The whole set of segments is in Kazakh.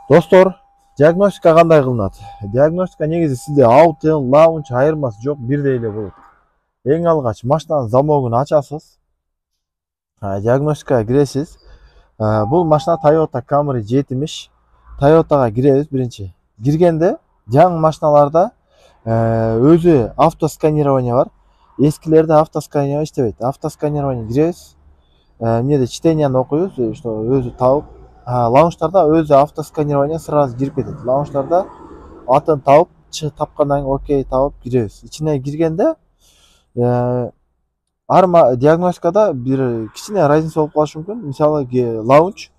Достор, диагностика кандай кылынат? Диагностика негизи сизде аутел, лаунч айырмасы жок, бирдей эле болот. Эң алгач машинанын замогун ачасыз, диагностикага киресиз. Бул машина Toyota Camry 70. Toyotага киребиз биринчи. Киргенде жаңы машиналарда өзү автосканирование бар. Эскилерде автосканирование иштебейт. Автосканирование киребиз. Эмнеде чтенияны окуйбуз, что өзү табып. Лаунчтарда өзү автосканирование сразу кирип кетет. Лаунчтарда атын тауып, тапкандан кийин окей табып киребиз. Ичине киргенде диагностикада бир кичине разница болуп калышы мүмкүн. Мисалы, лаунч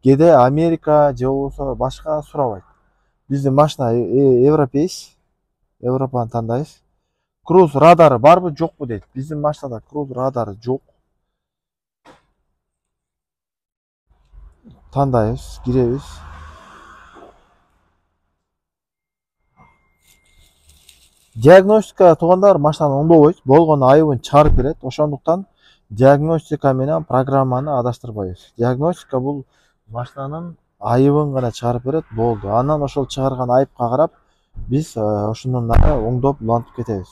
кээде Америка же болбосо башка сурабайт. Биздин машина европейс, Европаны тандайбыз. Круз радары барбы, жокпу дейт. Биздин машинада круз радары жок. Тандайбыз, киребиз. Диагностика туугандар машинаны оңдобойт, болгон айыбын чыгарып берет. Ошондуктан диагностика менен программаны адаштырбайбыз. Диагностика бул машинанын айыбын гана чыгарып берет, болду. Анан ошол чыгарган айыпка карап биз ошондон дагы оңдоп улантып кетебиз.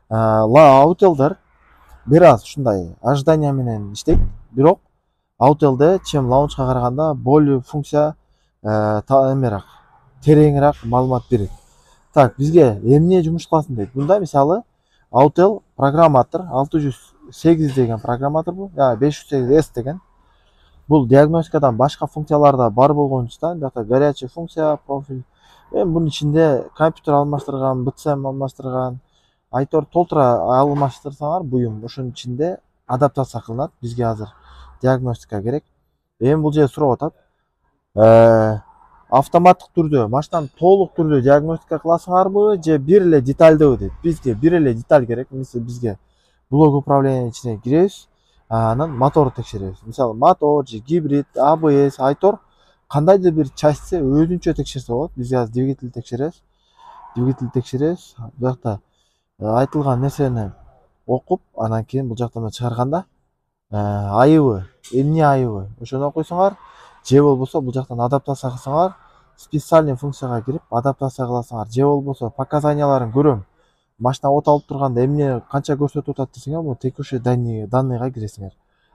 Аутелдер бир аз ушундай ожидание менен иштейт, бирок аутелде чем лаунчка караганда более функция эмерак, тереңирээк маалымат берет. Так, бизге эмне жумуш кыласың дейт. Бунда мисалы Autel программатор 608 деген программатор бул, 508S деген. Бул диагностикадан башка функцияларда бар болгончуктан, бuyakta горячий функция, профиль. Бунун ичинде компьютер алмаштырган, BCM алмаштырган, айтор толтура алмаштырсаңар буюм, ошонун ичинде адаптация кылынат. Бизге азыр диагностика керек. Бул жерде сурап атат. Автоматтык түрдө машинаны толук түрдө диагностика кыласыңарбы же бир эле детальдыбы дейт. Бизге бир эле деталь керек. Мисалы бизге блок управление ичине киребиз, анан моторду текшеребиз. Мисалы мотор же гибрид, ABS, айтор кандайдыр бир частьсы өзүнчө текшерсе болот. Биз азыр двигатель текшеребиз. Бuyakta айтылган нерсени окуп, анан кийин бул жактан чыгарганда айыбы, эмне айыбы ошону окуйсуңар. Же болбосо бул жактан адаптация кылсаңар, специальный функцияга кирип адаптация кыласыңар. Же болбосо показанияларын көрөм. Машина от алып турганда эмне канча көрсөтүп атат десеңер, бул текущий данныйга киресиңер.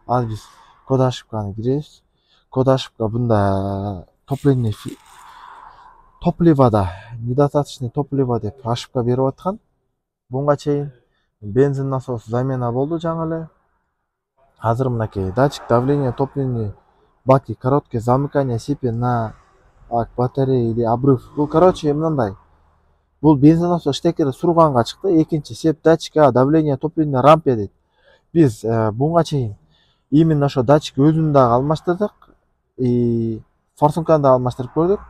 Ал биз код ошибканы киребиз. Код ошибка бунда топливода недостаточный топливо деп ошибка берип аткан. Буга чейин бензин насос замена болду жаңы эле. Азыр мынакей датчик давления топлива баки, короткое замыкание цепи на батарея или обрыв. Бул мындай. Бул бензин насос штекери сурганга чыкты. Экинчи цеп датчика давление топливный рампе дейт. Биз буга чейин именно ошо датчик өзүн дагы алмаштырдык, форсунканы да алмаштырып көрдүк.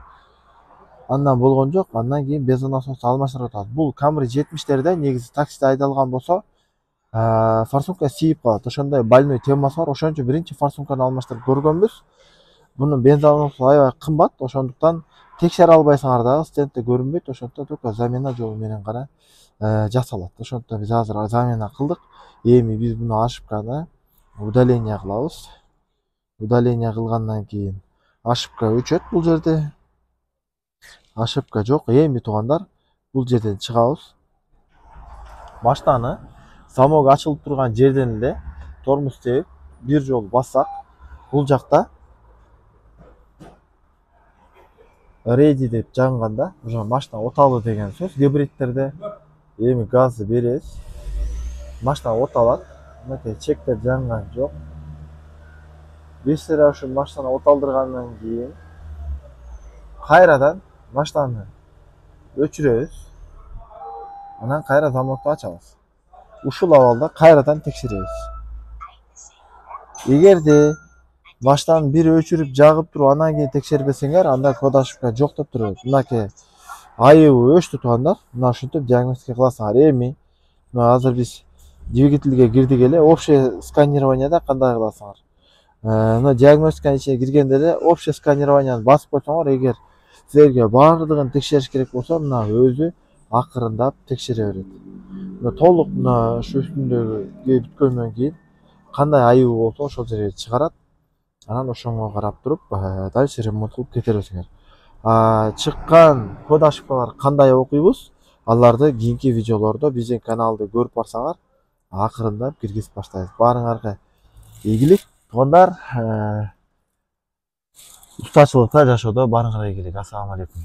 Андан болгон жок. Андан кийин бензин насосу алмаштырып атабыз. Бул Camry 70-лерде негизи таксиде айдалган болсо, форсунка сийип калат. Ошондой больной темасы бар. Ошон үчүн биринчи форсунканы алмаштырып көргөнбүз. Бунун бензин насосу аябай кымбат. Ошондуктан текшере албайсыңар дагы, стендте көрүнбөйт. Ошондуктан только замена жолу менен гана жасалат. Ошондуктан биз азыр замена кылдык. Эми биз буну ошибканы удаление кылабыз. Удаление кылгандан кийин ошибка өчөт бул жерде. Ошибка жок. Эми туугандар, бул жерден чыгабыз. Машинаны замок ачылып турган жерден эле тормоз тебип бир жол бассак, бул жакта ready деп жанганда, уже машина оталы деген сөз. Гибридтерде эми газды беребиз. Машина оталат. Мынакей чектер жанган жок. Биз эле ушу машинаны оталдыргандан кийин кайрадан машинаны өчүрөбүз. Анан кайра замокту ачабыз. Ушул абалда кайрадан текшеребиз. Эгерде машинаны бир өчүрүп жагып туруп анан кийин текшербесеңер, анда код ошибка жок деп турат. Мынакей айыбы өчтү туугандар. Мына ушинтип диагностика кыласыңар. Эми азыр биз двигательге кирдик эле. Общее сканированияда кандай кыласыңар? Мына диагностиканын ичине киргенде эле общее сканированияны басып койсоңор, эгер силерге бардыгын текшериш керек болсо, мына өзү акырындап текшере берет. Толук мына ушу үстүндөгү бүткөндөн кийин кандай айыбы болсо ошол жерге чыгарат. Анан ошоңо карап туруп, дальше ремонт кылып кетерсиңер. Чыккан код ошибкалар кандай окуйбуз? Аларды кийинки видеолордо биздин каналды көрүп барсаңар, акырындап киргизип баштайбыз. Баарыңарга ийгилик, туугандар. Устачылыкта жашоодо баарыңарга ийгилик. Ассаламу алейкум.